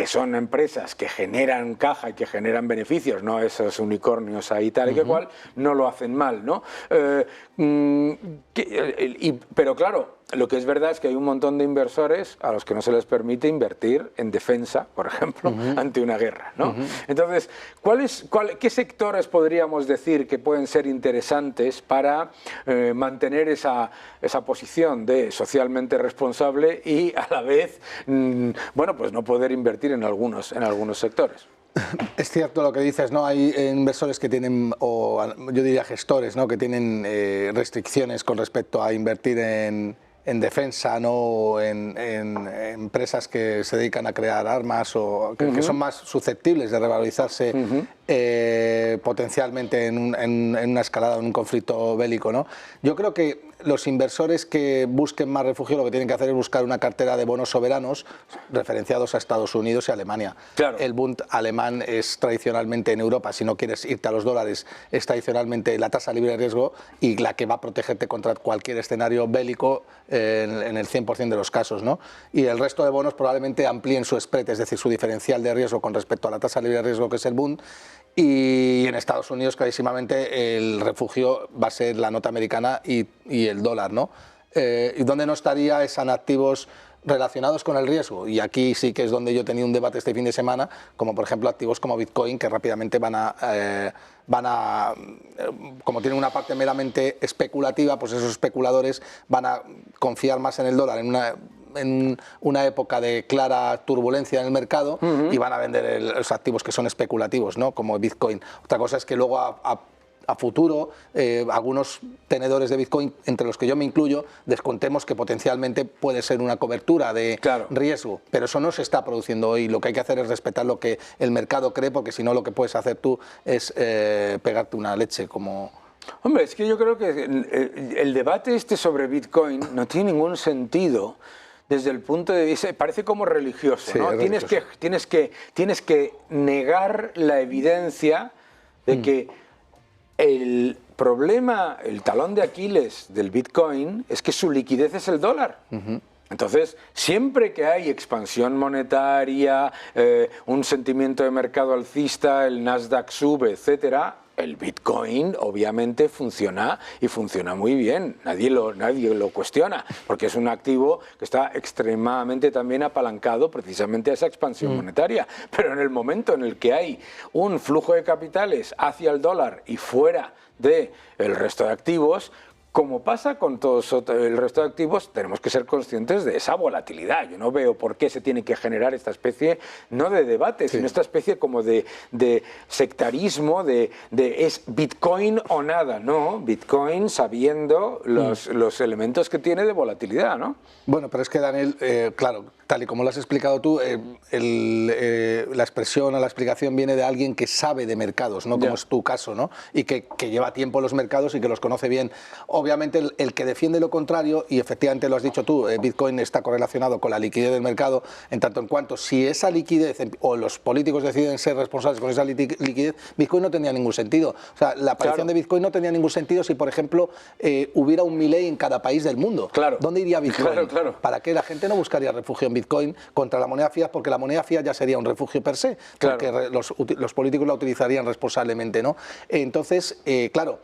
son empresas que generan caja y que generan beneficios, no esos unicornios ahí tal y que cual, no lo hacen mal, ¿no? Pero claro, lo que es verdad es que hay un montón de inversores a los que no se les permite invertir en defensa, por ejemplo, ante una guerra, ¿no? Entonces, ¿qué sectores podríamos decir que pueden ser interesantes para mantener esa posición de socialmente responsable y a la vez, bueno, pues no poder invertir en algunos sectores? Es cierto lo que dices, ¿no? Hay inversores que tienen, o yo diría gestores, ¿no? Que tienen restricciones con respecto a invertir en defensa, ¿no? En empresas que se dedican a crear armas o que son más susceptibles de revalorizarse potencialmente en una escalada, en un conflicto bélico, ¿no? Yo creo que los inversores que busquen más refugio lo que tienen que hacer es buscar una cartera de bonos soberanos referenciados a Estados Unidos y Alemania. Claro. El Bund alemán es tradicionalmente en Europa, si no quieres irte a los dólares, es tradicionalmente la tasa libre de riesgo y la que va a protegerte contra cualquier escenario bélico en el 100% de los casos, ¿no? Y el resto de bonos probablemente amplíen su spread, es decir, su diferencial de riesgo con respecto a la tasa libre de riesgo que es el Bund. Y en Estados Unidos, clarísimamente, el refugio va a ser la nota americana y el dólar, ¿no? ¿Y dónde no estaría? Es en activos relacionados con el riesgo. Y aquí sí que es donde yo tenía un debate este fin de semana, como por ejemplo activos como Bitcoin, que rápidamente van a como tienen una parte meramente especulativa, pues esos especuladores van a confiar más en el dólar en una época de clara turbulencia en el mercado y van a vender los activos que son especulativos, ¿no? Como Bitcoin. Otra cosa es que luego a futuro algunos tenedores de Bitcoin, entre los que yo me incluyo, descontemos que potencialmente puede ser una cobertura de riesgo, pero eso no se está produciendo hoy. Lo que hay que hacer es respetar lo que el mercado cree, porque si no lo que puedes hacer tú es pegarte una leche como... Hombre, es que yo creo que el debate sobre Bitcoin no tiene ningún sentido desde el punto de vista, parece como religioso, ¿no? Tienes que negar la evidencia de que el problema, el talón de Aquiles del Bitcoin es que su liquidez es el dólar. Entonces, siempre que hay expansión monetaria, un sentimiento de mercado alcista, el Nasdaq sube, etcétera, el Bitcoin obviamente funciona y funciona muy bien, nadie lo cuestiona, porque es un activo que está extremadamente también apalancado precisamente a esa expansión monetaria. Pero en el momento en el que hay un flujo de capitales hacia el dólar y fuera del resto de activos, como pasa con todo el resto de activos, tenemos que ser conscientes de esa volatilidad. Yo no veo por qué se tiene que generar esta especie, no de debate, sino esta especie como de sectarismo, de es Bitcoin o nada, ¿no? Bitcoin sabiendo los elementos que tiene de volatilidad, ¿no? Bueno, pero es que, Daniel, claro, tal y como lo has explicado tú, la expresión o la explicación viene de alguien que sabe de mercados, ¿no? Como es tu caso, ¿no? Y que lleva tiempo en los mercados y que los conoce bien. Obviamente el que defiende lo contrario, y efectivamente lo has dicho tú, Bitcoin está correlacionado con la liquidez del mercado, en tanto en cuanto si esa liquidez o los políticos deciden ser responsables con esa liquidez, Bitcoin no tendría ningún sentido. O sea, la aparición de Bitcoin no tendría ningún sentido si, por ejemplo, hubiera un Milei en cada país del mundo. ¿Dónde iría Bitcoin? ¿Para qué? La gente no buscaría refugio en Bitcoin contra la moneda fiat, porque la moneda fiat ya sería un refugio per se, porque los políticos la utilizarían responsablemente, ¿no? Entonces, claro,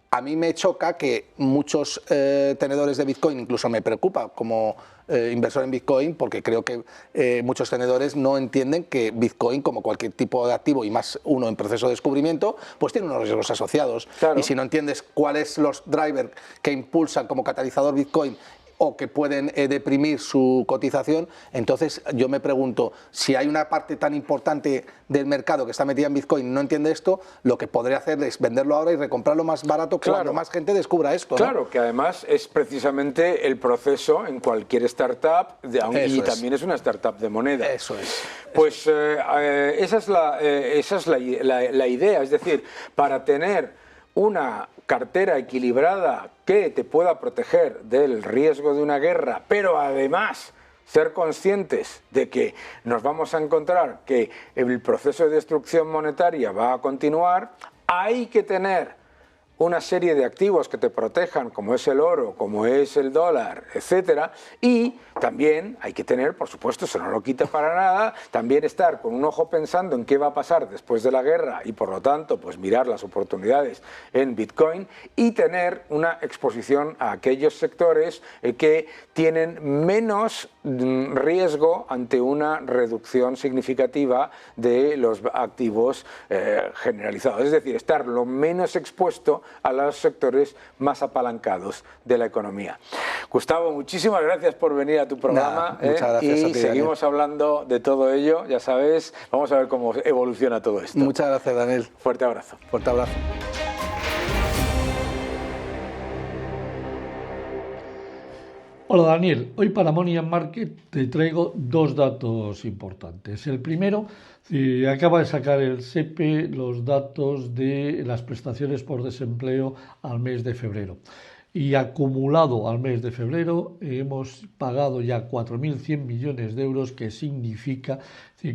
a mí me choca que muchos tenedores de Bitcoin, incluso me preocupa como inversor en Bitcoin, porque creo que muchos tenedores no entienden que Bitcoin, como cualquier tipo de activo y más uno en proceso de descubrimiento, pues tiene unos riesgos asociados. Y si no entiendes cuáles los drivers que impulsan como catalizador Bitcoin o que pueden deprimir su cotización, entonces yo me pregunto, si hay una parte tan importante del mercado que está metida en Bitcoin y no entiende esto, lo que podría hacer es venderlo ahora y recomprarlo más barato cuando más gente descubra esto, ¿no? Claro, que además es precisamente el proceso en cualquier startup, y también es una startup de moneda. Eso es. Pues esa es la idea, es decir, para tener una cartera equilibrada que te pueda proteger del riesgo de una guerra, pero además ser conscientes de que nos vamos a encontrar que el proceso de destrucción monetaria va a continuar, hay que tener una serie de activos que te protejan, como es el oro, como es el dólar, etcétera, y también hay que tener, por supuesto, eso no lo quita para nada, también estar con un ojo pensando en qué va a pasar después de la guerra y, por lo tanto, pues mirar las oportunidades en Bitcoin y tener una exposición a aquellos sectores que tienen menos riesgo ante una reducción significativa de los activos generalizados, es decir, estar lo menos expuesto a los sectores más apalancados de la economía. Gustavo, muchísimas gracias por venir a tu programa. Muchas gracias a ti, seguimos hablando de todo ello, ya sabes, vamos a ver cómo evoluciona todo esto. Muchas gracias, Daniel. Fuerte abrazo. Fuerte abrazo. Hola Daniel, hoy para Money and Market te traigo dos datos importantes. El primero, acaba de sacar el SEPE los datos de las prestaciones por desempleo al mes de febrero. Y acumulado al mes de febrero hemos pagado ya 4.100 millones de euros, que significa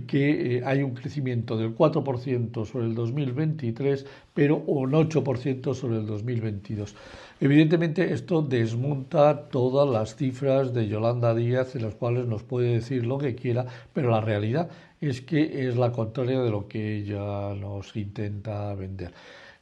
que hay un crecimiento del 4% sobre el 2023, pero un 8% sobre el 2022. Evidentemente esto desmonta todas las cifras de Yolanda Díaz, en las cuales nos puede decir lo que quiera, pero la realidad es que es la contraria de lo que ella nos intenta vender.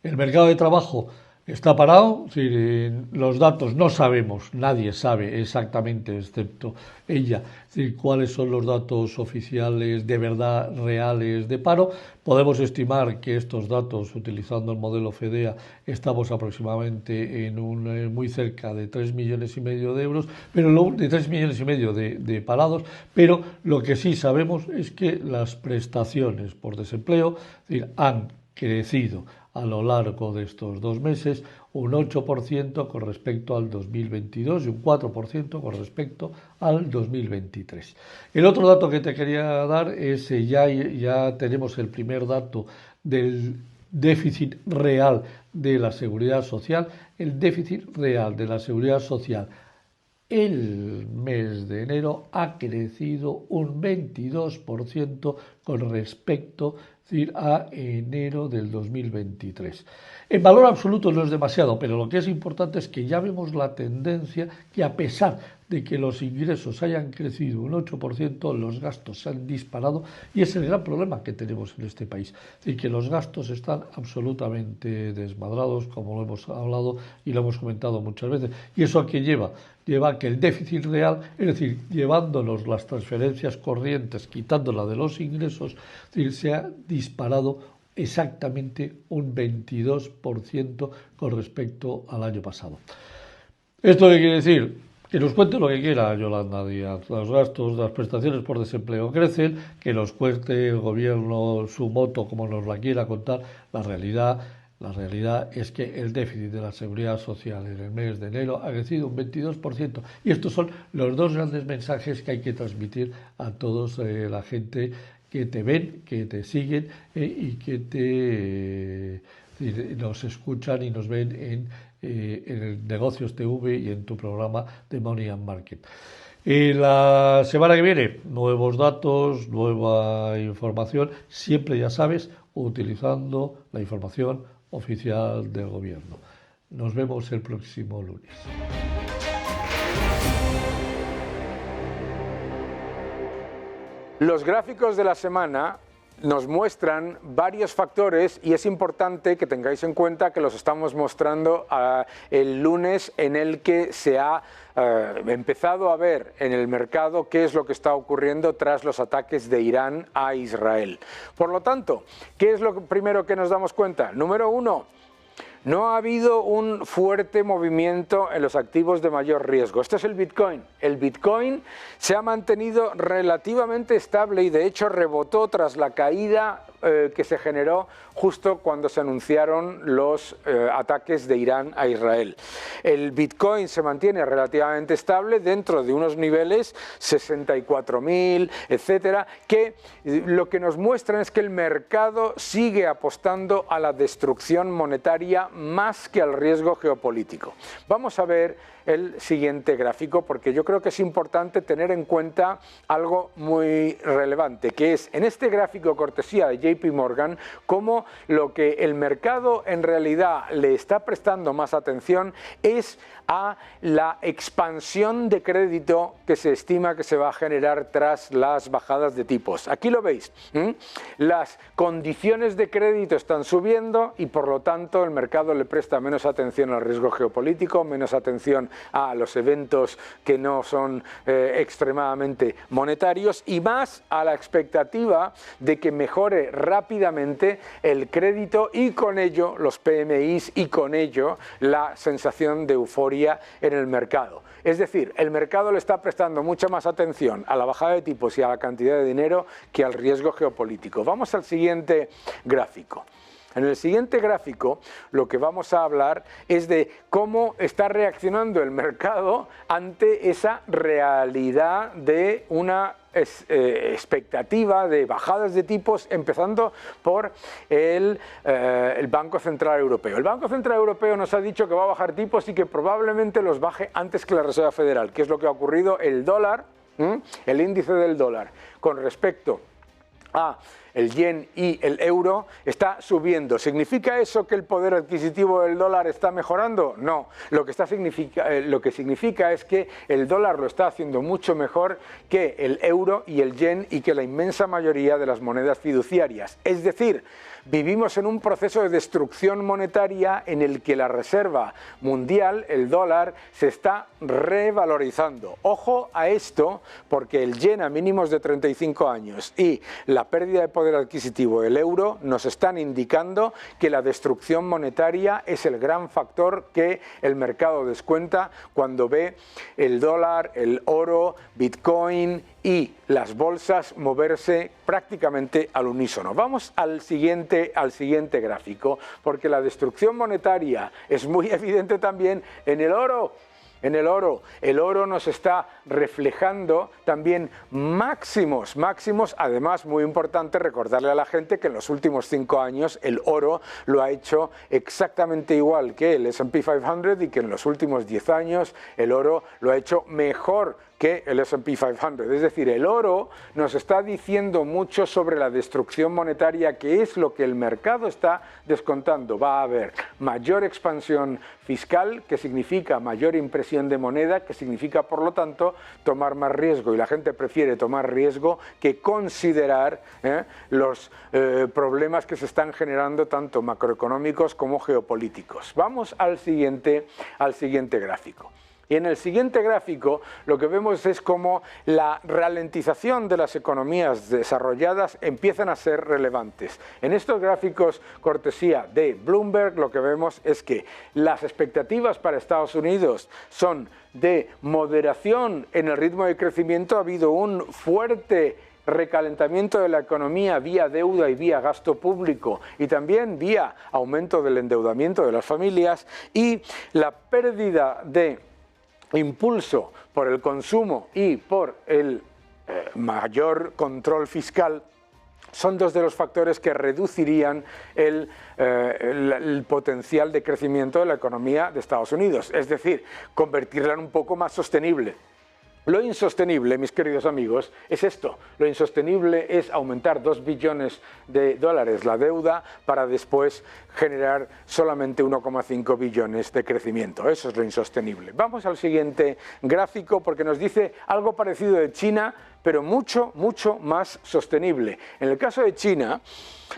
El mercado de trabajo está parado, es decir, los datos no sabemos, nadie sabe exactamente, excepto ella, es decir, cuáles son los datos oficiales de verdad reales de paro. Podemos estimar que estos datos, utilizando el modelo FEDEA, estamos aproximadamente en muy cerca de 3,5 millones de euros, pero de 3,5 millones de parados, pero lo que sí sabemos es que las prestaciones por desempleo, es decir, han crecido a lo largo de estos 2 meses un 8% con respecto al 2022 y un 4% con respecto al 2023. El otro dato que te quería dar es ya tenemos el primer dato del déficit real de la Seguridad Social. El déficit real de la Seguridad Social el mes de enero ha crecido un 22% con respecto a enero del 2023. En valor absoluto no es demasiado, pero lo que es importante es que ya vemos la tendencia que, a pesar de que los ingresos hayan crecido un 8%, los gastos se han disparado y es el gran problema que tenemos en este país. Es decir, que los gastos están absolutamente desmadrados, como lo hemos hablado y lo hemos comentado muchas veces. ¿Y eso a qué lleva? Lleva a que el déficit real, es decir, llevándonos las transferencias corrientes, quitándola de los ingresos, es decir, se ha disparado exactamente un 22% con respecto al año pasado. ¿Esto qué quiere decir? Que nos cuente lo que quiera Yolanda Díaz. Los gastos, las prestaciones por desempleo crecen, que nos cuente el gobierno su moto como nos la quiera contar. La realidad es que el déficit de la seguridad social en el mes de enero ha crecido un 22%. Y estos son los dos grandes mensajes que hay que transmitir a todos la gente que te ven, que te siguen y que nos escuchan y nos ven en el Negocios TV y en tu programa de Money and Market. Y la semana que viene, nuevos datos, nueva información, siempre ya sabes, utilizando la información oficial del gobierno. Nos vemos el próximo lunes. Los gráficos de la semana nos muestran varios factores y es importante que tengáis en cuenta que los estamos mostrando el lunes en el que se ha empezado a ver en el mercado qué es lo que está ocurriendo tras los ataques de Irán a Israel. Por lo tanto, ¿qué es lo primero que nos damos cuenta? Número uno, no ha habido un fuerte movimiento en los activos de mayor riesgo. Este es el Bitcoin. El Bitcoin se ha mantenido relativamente estable y de hecho rebotó tras la caída que se generó justo cuando se anunciaron los ataques de Irán a Israel. El Bitcoin se mantiene relativamente estable dentro de unos niveles 64.000, etcétera, que lo que nos muestran es que el mercado sigue apostando a la destrucción monetaria más que al riesgo geopolítico. Vamos a ver el siguiente gráfico porque yo creo que es importante tener en cuenta algo muy relevante, que es en este gráfico cortesía de JP Morgan, cómo lo que el mercado en realidad le está prestando más atención es a la expansión de crédito que se estima que se va a generar tras las bajadas de tipos. Aquí lo veis, las condiciones de crédito están subiendo y por lo tanto el mercado le presta menos atención al riesgo geopolítico, menos atención a los eventos que no son extremadamente monetarios y más a la expectativa de que mejore rápidamente el crédito y con ello los PMIs y con ello la sensación de euforia en el mercado. Es decir, el mercado le está prestando mucha más atención a la bajada de tipos y a la cantidad de dinero que al riesgo geopolítico. Vamos al siguiente gráfico. En el siguiente gráfico lo que vamos a hablar es de cómo está reaccionando el mercado ante esa realidad de una expectativa de bajadas de tipos, empezando por el Banco Central Europeo. El Banco Central Europeo nos ha dicho que va a bajar tipos y que probablemente los baje antes que la Reserva Federal. ¿Qué es lo que ha ocurrido? El dólar, el índice del dólar con respecto a el yen y el euro está subiendo. ¿Significa eso que el poder adquisitivo del dólar está mejorando? No. Lo que significa es que el dólar lo está haciendo mucho mejor que el euro y el yen y que la inmensa mayoría de las monedas fiduciarias. Es decir, vivimos en un proceso de destrucción monetaria en el que la reserva mundial, el dólar, se está revalorizando. Ojo a esto, porque el yen a mínimos de 35 años y la pérdida de poder adquisitivo del euro nos están indicando que la destrucción monetaria es el gran factor que el mercado descuenta cuando ve el dólar, el oro, Bitcoin y las bolsas moverse prácticamente al unísono. Vamos al siguiente gráfico, porque la destrucción monetaria es muy evidente también en el oro. El oro nos está reflejando también máximos, además muy importante recordarle a la gente que en los últimos 5 años el oro lo ha hecho exactamente igual que el S&P 500 y que en los últimos 10 años el oro lo ha hecho mejor que el S&P 500. Es decir, el oro nos está diciendo mucho sobre la destrucción monetaria, que es lo que el mercado está descontando. Va a haber mayor expansión fiscal, que significa mayor impresión de moneda, que significa, por lo tanto, tomar más riesgo. Y la gente prefiere tomar riesgo que considerar los problemas que se están generando, tanto macroeconómicos como geopolíticos. Vamos al siguiente gráfico. Y en el siguiente gráfico lo que vemos es cómo la ralentización de las economías desarrolladas empiezan a ser relevantes. En estos gráficos cortesía de Bloomberg lo que vemos es que las expectativas para Estados Unidos son de moderación en el ritmo de crecimiento. Ha habido un fuerte recalentamiento de la economía vía deuda y vía gasto público, y también vía aumento del endeudamiento de las familias, y la pérdida de impulso por el consumo y por el mayor control fiscal son dos de los factores que reducirían el potencial de crecimiento de la economía de Estados Unidos, es decir, convertirla en un poco más sostenible. Lo insostenible, mis queridos amigos, es esto. Lo insostenible es aumentar 2 billones de dólares la deuda para después generar solamente 1,5 billones de crecimiento. Eso es lo insostenible. Vamos al siguiente gráfico porque nos dice algo parecido de China, pero mucho más sostenible. En el caso de China,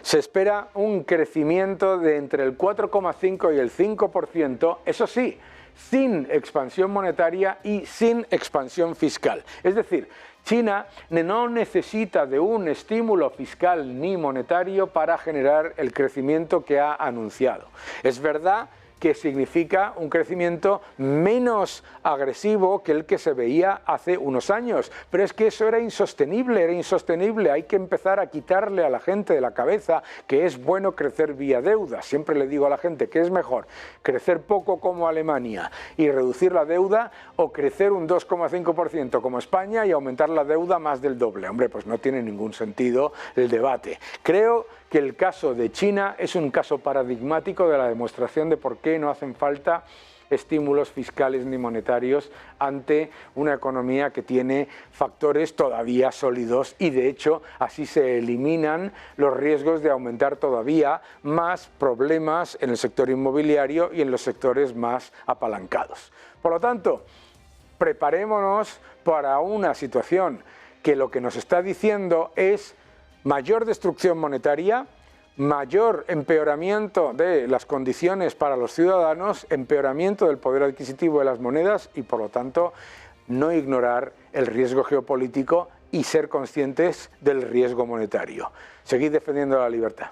se espera un crecimiento de entre el 4,5 y el 5%, eso sí, sin expansión monetaria y sin expansión fiscal. Es decir, China no necesita de un estímulo fiscal ni monetario para generar el crecimiento que ha anunciado. Es verdad que significa un crecimiento menos agresivo que el que se veía hace unos años, pero es que eso era insostenible, hay que empezar a quitarle a la gente de la cabeza que es bueno crecer vía deuda. Siempre le digo a la gente que es mejor crecer poco como Alemania y reducir la deuda, o crecer un 2,5% como España y aumentar la deuda más del doble. Hombre, pues no tiene ningún sentido el debate. Creo que el caso de China es un caso paradigmático de la demostración de por qué no hacen falta estímulos fiscales ni monetarios ante una economía que tiene factores todavía sólidos, y de hecho así se eliminan los riesgos de aumentar todavía más problemas en el sector inmobiliario y en los sectores más apalancados. Por lo tanto, preparémonos para una situación que lo que nos está diciendo es mayor destrucción monetaria, mayor empeoramiento de las condiciones para los ciudadanos, empeoramiento del poder adquisitivo de las monedas y, por lo tanto, no ignorar el riesgo geopolítico y ser conscientes del riesgo monetario. Seguid defendiendo la libertad.